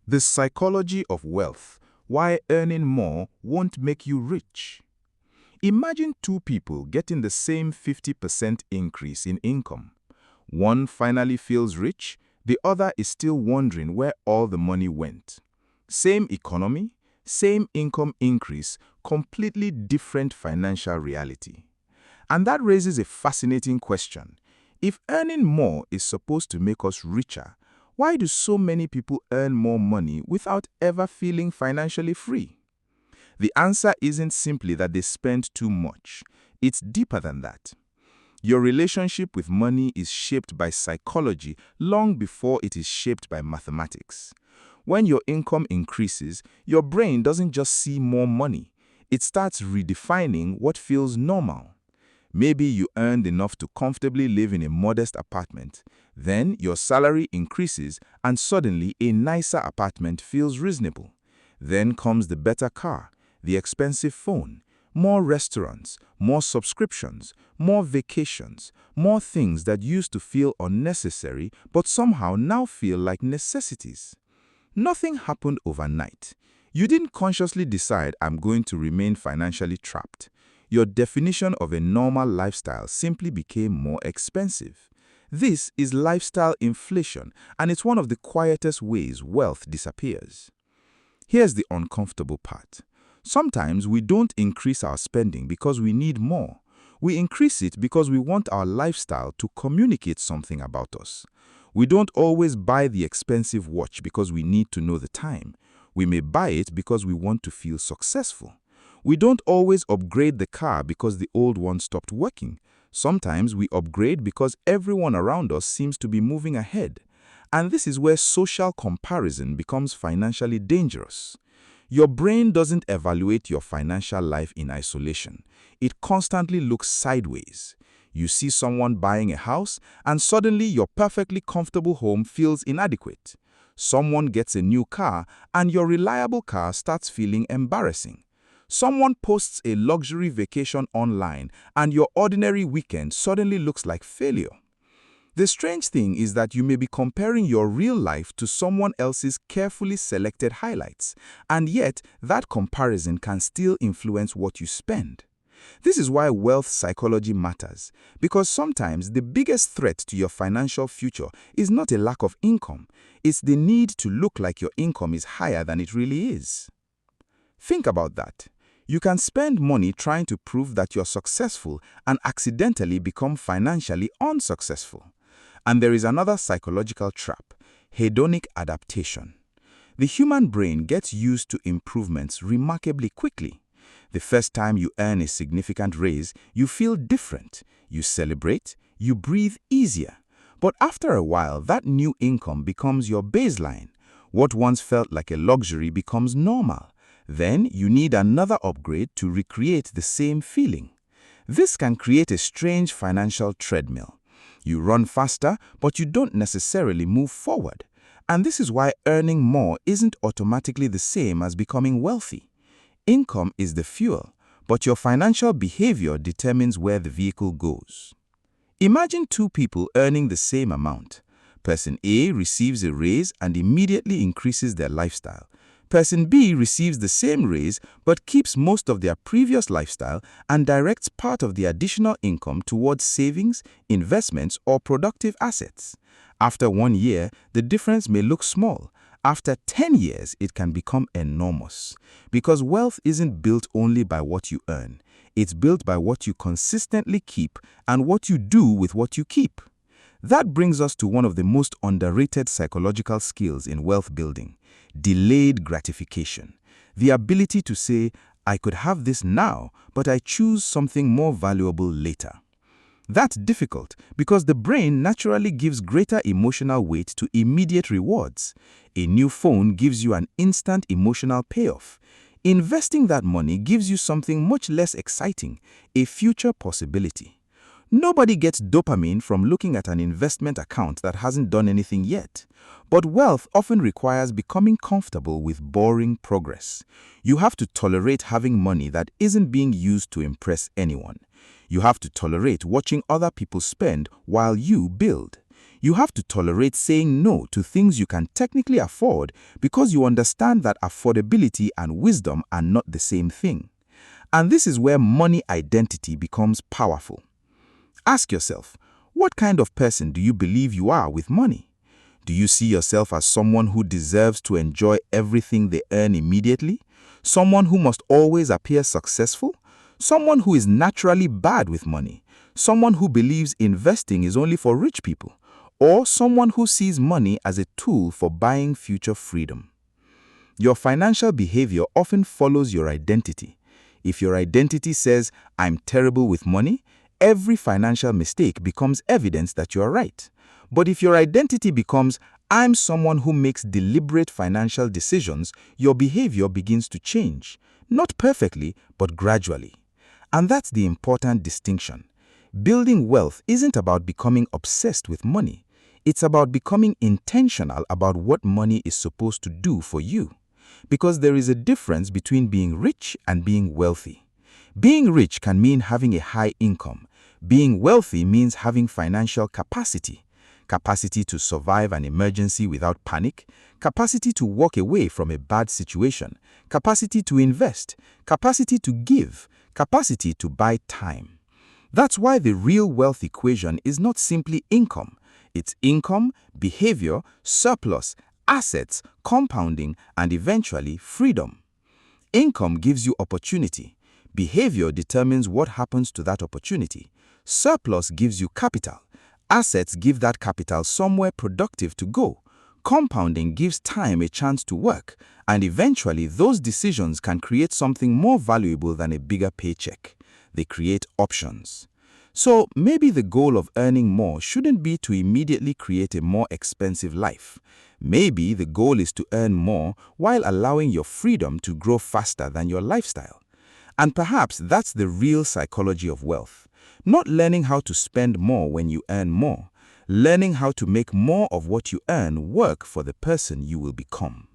The psychology of wealth, why earning more won't make you rich. Imagine two people getting the same 50% increase in income. One finally feels rich, the other is still wondering where all the money went. Same economy, same income increase, completely different financial reality. And that raises a fascinating question. If earning more is supposed to make us richer, why do so many people earn more money without ever feeling financially free? The answer isn't simply that they spend too much. It's deeper than that. Your relationship with money is shaped by psychology long before it is shaped by mathematics. When your income increases, your brain doesn't just see more money. It starts redefining what feels normal. Maybe you earned enough to comfortably live in a modest apartment. Then your salary increases and suddenly a nicer apartment feels reasonable. Then comes the better car, the expensive phone, more restaurants, more subscriptions, more vacations, more things that used to feel unnecessary but somehow now feel like necessities. Nothing happened overnight. You didn't consciously decide I'm going to remain financially trapped. Your definition of a normal lifestyle simply became more expensive. This is lifestyle inflation, and it's one of the quietest ways wealth disappears. Here's the uncomfortable part. Sometimes we don't increase our spending because we need more. We increase it because we want our lifestyle to communicate something about us. We don't always buy the expensive watch because we need to know the time. We may buy it because we want to feel successful. We don't always upgrade the car because the old one stopped working. Sometimes we upgrade because everyone around us seems to be moving ahead. And this is where social comparison becomes financially dangerous. Your brain doesn't evaluate your financial life in isolation. It constantly looks sideways. You see someone buying a house, and suddenly your perfectly comfortable home feels inadequate. Someone gets a new car, and your reliable car starts feeling embarrassing. Someone posts a luxury vacation online, and your ordinary weekend suddenly looks like failure. The strange thing is that you may be comparing your real life to someone else's carefully selected highlights, and yet that comparison can still influence what you spend. This is why wealth psychology matters, because sometimes the biggest threat to your financial future is not a lack of income, it's the need to look like your income is higher than it really is. Think about that. You can spend money trying to prove that you're successful and accidentally become financially unsuccessful. And there is another psychological trap: hedonic adaptation. The human brain gets used to improvements remarkably quickly. The first time you earn a significant raise, you feel different. You celebrate, you breathe easier. But after a while, that new income becomes your baseline. What once felt like a luxury becomes normal. Then you need another upgrade to recreate the same feeling. This can create a strange financial treadmill. You run faster, but you don't necessarily move forward. And this is why earning more isn't automatically the same as becoming wealthy. Income is the fuel, but your financial behavior determines where the vehicle goes. Imagine two people earning the same amount. Person A receives a raise and immediately increases their lifestyle. Person B receives the same raise but keeps most of their previous lifestyle and directs part of the additional income towards savings, investments, or productive assets. After 1 year, the difference may look small. After 10 years, it can become enormous. Because wealth isn't built only by what you earn. It's built by what you consistently keep and what you do with what you keep. That brings us to one of the most underrated psychological skills in wealth building: delayed gratification. The ability to say, I could have this now, but I choose something more valuable later. That's difficult because the brain naturally gives greater emotional weight to immediate rewards. A new phone gives you an instant emotional payoff. Investing that money gives you something much less exciting, a future possibility. Nobody gets dopamine from looking at an investment account that hasn't done anything yet. But wealth often requires becoming comfortable with boring progress. You have to tolerate having money that isn't being used to impress anyone. You have to tolerate watching other people spend while you build. You have to tolerate saying no to things you can technically afford because you understand that affordability and wisdom are not the same thing. And this is where money identity becomes powerful. Ask yourself, what kind of person do you believe you are with money? Do you see yourself as someone who deserves to enjoy everything they earn immediately? Someone who must always appear successful? Someone who is naturally bad with money? Someone who believes investing is only for rich people? Or someone who sees money as a tool for buying future freedom? Your financial behavior often follows your identity. If your identity says, "I'm terrible with money," every financial mistake becomes evidence that you are right. But if your identity becomes, "I'm someone who makes deliberate financial decisions," your behavior begins to change. Not perfectly, but gradually. And that's the important distinction. Building wealth isn't about becoming obsessed with money. It's about becoming intentional about what money is supposed to do for you. Because there is a difference between being rich and being wealthy. Being rich can mean having a high income. Being wealthy means having financial capacity. Capacity to survive an emergency without panic. Capacity to walk away from a bad situation. Capacity to invest. Capacity to give. Capacity to buy time. That's why the real wealth equation is not simply income. It's income, behavior, surplus, assets, compounding, and eventually freedom. Income gives you opportunity. Behavior determines what happens to that opportunity. Surplus gives you capital. Assets give that capital somewhere productive to go. Compounding gives time a chance to work. And eventually, those decisions can create something more valuable than a bigger paycheck. They create options. So maybe the goal of earning more shouldn't be to immediately create a more expensive life. Maybe the goal is to earn more while allowing your freedom to grow faster than your lifestyle. And perhaps that's the real psychology of wealth. Not learning how to spend more when you earn more. Learning how to make more of what you earn work for the person you will become.